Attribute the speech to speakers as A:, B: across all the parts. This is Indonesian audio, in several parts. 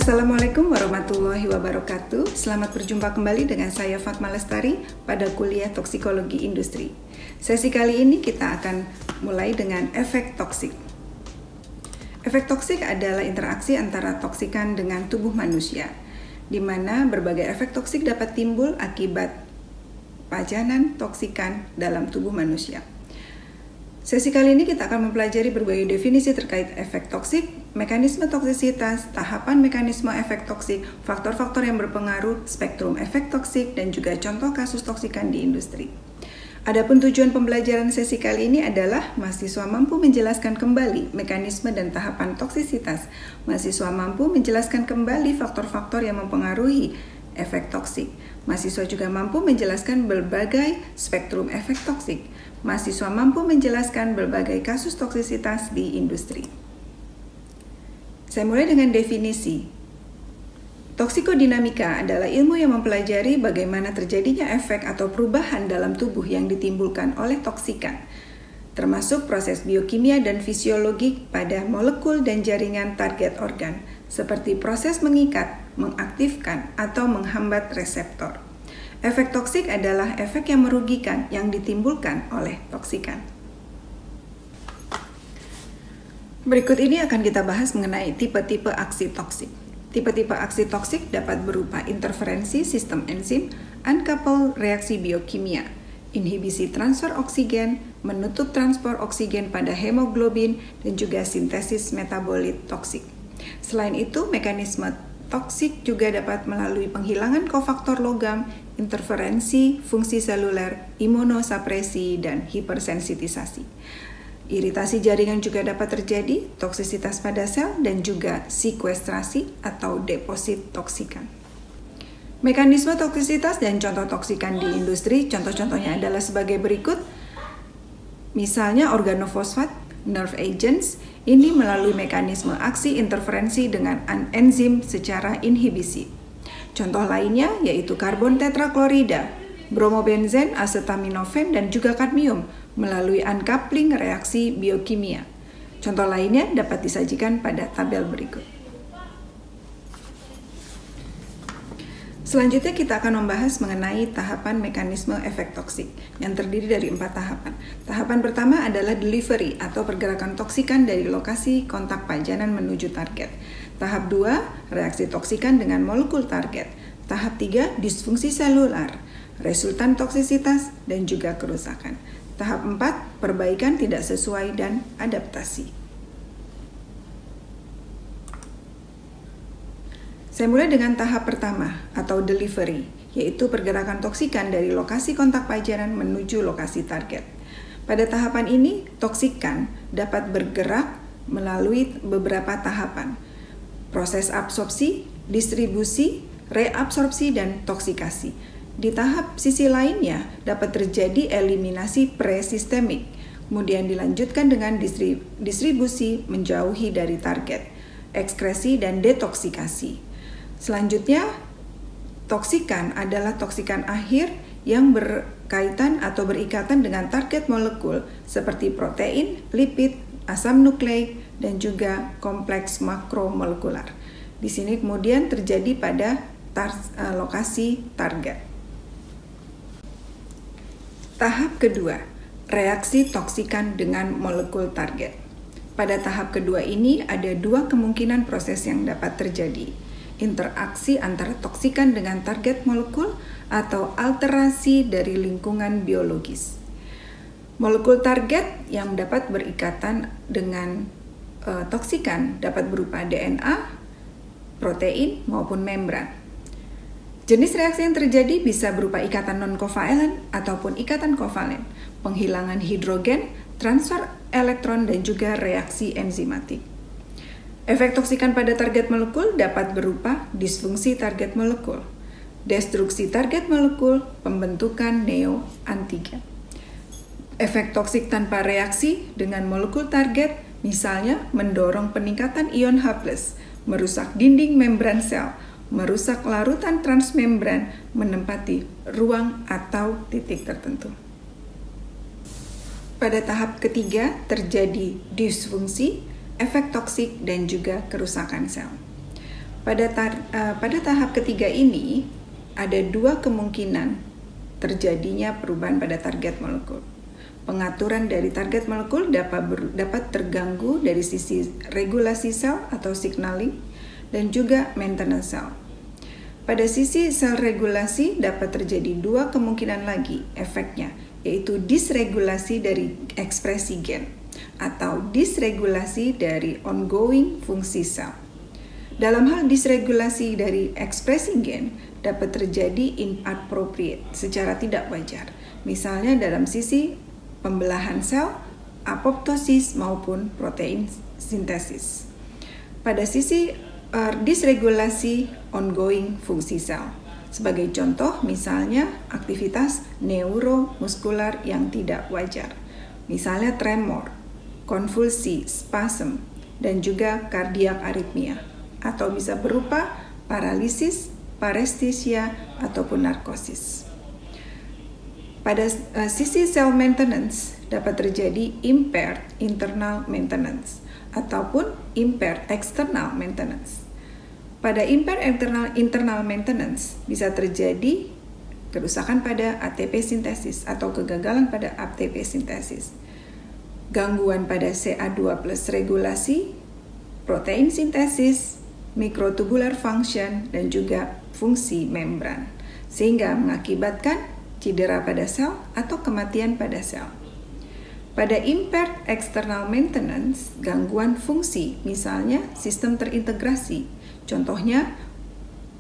A: Assalamualaikum warahmatullahi wabarakatuh. Selamat berjumpa kembali dengan saya Fatma Lestari pada kuliah Toksikologi Industri. Sesi kali ini kita akan mulai dengan efek toksik. Efek toksik adalah interaksi antara toksikan dengan tubuh manusia, di mana berbagai efek toksik dapat timbul akibat pajanan toksikan dalam tubuh manusia. Sesi kali ini kita akan mempelajari berbagai definisi terkait efek toksik, mekanisme toksisitas, tahapan mekanisme efek toksik, faktor-faktor yang berpengaruh, spektrum efek toksik, dan juga contoh kasus toksikan di industri. Adapun tujuan pembelajaran sesi kali ini adalah mahasiswa mampu menjelaskan kembali mekanisme dan tahapan toksisitas. Mahasiswa mampu menjelaskan kembali faktor-faktor yang mempengaruhi efek toksik. Mahasiswa juga mampu menjelaskan berbagai spektrum efek toksik. Mahasiswa mampu menjelaskan berbagai kasus toksisitas di industri. Saya mulai dengan definisi. Toksikodinamika adalah ilmu yang mempelajari bagaimana terjadinya efek atau perubahan dalam tubuh yang ditimbulkan oleh toksikan, termasuk proses biokimia dan fisiologi pada molekul dan jaringan target organ, seperti proses mengikat, mengaktifkan, atau menghambat reseptor. Efek toksik adalah efek yang merugikan yang ditimbulkan oleh toksikan. Berikut ini akan kita bahas mengenai tipe-tipe aksi toksik. Tipe-tipe aksi toksik dapat berupa interferensi sistem enzim, uncoupled reaksi biokimia, inhibisi transfer oksigen, menutup transport oksigen pada hemoglobin, dan juga sintesis metabolit toksik. Selain itu, mekanisme toksik juga dapat melalui penghilangan kofaktor logam, interferensi fungsi seluler, imunosupresi, dan hipersensitisasi. Iritasi jaringan juga dapat terjadi, toksisitas pada sel, dan juga sekuestrasi atau deposit toksikan. Mekanisme toksisitas dan contoh toksikan di industri, contoh-contohnya adalah sebagai berikut. Misalnya organofosfat, nerve agents, ini melalui mekanisme aksi interferensi dengan enzim secara inhibisi. Contoh lainnya yaitu karbon tetraklorida, bromobenzen, asetaminofen, dan juga kadmium melalui uncoupling reaksi biokimia. Contoh lainnya dapat disajikan pada tabel berikut. Selanjutnya kita akan membahas mengenai tahapan mekanisme efek toksik yang terdiri dari 4 tahapan. Tahapan pertama adalah delivery atau pergerakan toksikan dari lokasi kontak pajanan menuju target. Tahap 2, reaksi toksikan dengan molekul target. Tahap 3, disfungsi selular, resultan toksisitas, dan juga kerusakan. Tahap 4, perbaikan tidak sesuai dan adaptasi. Saya mulai dengan tahap pertama atau delivery, yaitu pergerakan toksikan dari lokasi kontak pajanan menuju lokasi target. Pada tahapan ini, toksikan dapat bergerak melalui beberapa tahapan. Proses absorpsi, distribusi, reabsorpsi, dan toksikasi. Di tahap sisi lainnya dapat terjadi eliminasi presistemik, kemudian dilanjutkan dengan distribusi menjauhi dari target, ekskresi, dan detoksikasi. Selanjutnya, toksikan adalah toksikan akhir yang berkaitan atau berikatan dengan target molekul seperti protein, lipid, asam nukleik, dan juga kompleks makromolekular. Di sini kemudian terjadi pada lokasi target. Tahap kedua, reaksi toksikan dengan molekul target. Pada tahap kedua ini ada 2 kemungkinan proses yang dapat terjadi. Interaksi antara toksikan dengan target molekul atau alterasi dari lingkungan biologis. Molekul target yang dapat berikatan dengan toksikan dapat berupa DNA, protein, maupun membran. Jenis reaksi yang terjadi bisa berupa ikatan non-kovalen ataupun ikatan kovalen, penghilangan hidrogen, transfer elektron, dan juga reaksi enzimatik. Efek toksikan pada target molekul dapat berupa disfungsi target molekul, destruksi target molekul, pembentukan neoantigen. Efek toksik tanpa reaksi dengan molekul target misalnya mendorong peningkatan ion H+, merusak dinding membran sel, merusak larutan transmembran, menempati ruang atau titik tertentu. Pada tahap ketiga terjadi disfungsi, efek toksik, dan juga kerusakan sel. Pada tahap ketiga ini, ada dua kemungkinan terjadinya perubahan pada target molekul. Pengaturan dari target molekul dapat terganggu dari sisi regulasi sel atau signaling dan juga maintenance sel. Pada sisi sel regulasi dapat terjadi dua kemungkinan lagi efeknya, yaitu disregulasi dari ekspresi gen atau disregulasi dari ongoing fungsi sel. Dalam hal disregulasi dari ekspresi gen dapat terjadi inappropriate secara tidak wajar, misalnya dalam sisi pembelahan sel, apoptosis maupun protein sintesis. Pada sisi disregulasi ongoing fungsi sel, sebagai contoh misalnya aktivitas neuromuskular yang tidak wajar, misalnya tremor, konvulsi, spasm, dan juga kardiak aritmia, atau bisa berupa paralisis, parestesia, ataupun narkosis. Pada sisi cell maintenance dapat terjadi impaired internal maintenance ataupun impaired external maintenance. Pada impaired internal maintenance bisa terjadi kerusakan pada ATP sintesis atau kegagalan pada ATP sintesis, gangguan pada CA2+ regulasi, protein sintesis, microtubular function, dan juga fungsi membran, sehingga mengakibatkan cedera pada sel atau kematian pada sel. Pada impaired external maintenance, gangguan fungsi, misalnya sistem terintegrasi, contohnya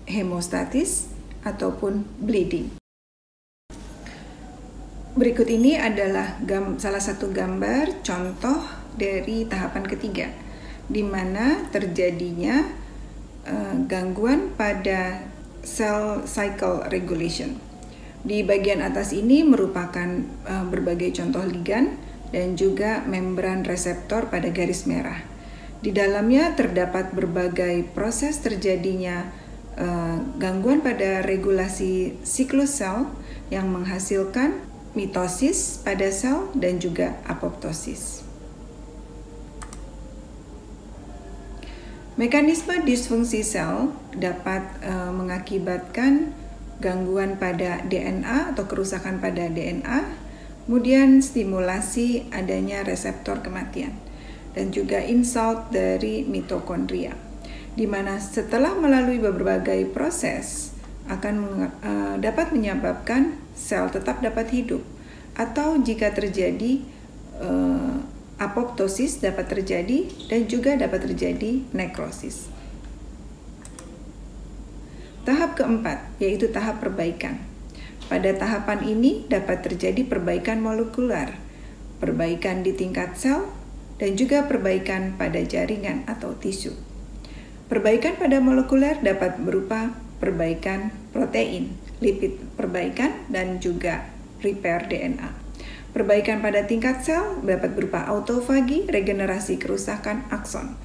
A: hemostatis ataupun bleeding. Berikut ini adalah salah satu gambar contoh dari tahapan ketiga, di mana terjadinya gangguan pada cell cycle regulation. Di bagian atas ini merupakan berbagai contoh ligan dan juga membran reseptor pada garis merah. Di dalamnya terdapat berbagai proses terjadinya gangguan pada regulasi siklus sel yang menghasilkan mitosis pada sel dan juga apoptosis. Mekanisme disfungsi sel dapat mengakibatkan gangguan pada DNA atau kerusakan pada DNA, kemudian stimulasi adanya reseptor kematian, dan juga insult dari mitokondria, di mana setelah melalui berbagai proses akan dapat menyebabkan sel tetap dapat hidup, atau jika terjadi apoptosis dapat terjadi dan juga dapat terjadi nekrosis. Tahap keempat yaitu tahap perbaikan. Pada tahapan ini dapat terjadi perbaikan molekular, perbaikan di tingkat sel, dan juga perbaikan pada jaringan atau tisu. Perbaikan pada molekuler dapat berupa perbaikan protein, lipid perbaikan, dan juga repair DNA. Perbaikan pada tingkat sel dapat berupa autofagi, regenerasi kerusakan akson.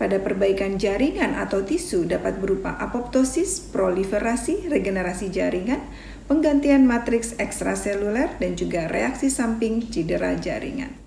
A: Pada perbaikan jaringan atau tisu dapat berupa apoptosis, proliferasi, regenerasi jaringan, penggantian matriks ekstraseluler, dan juga reaksi samping cedera jaringan.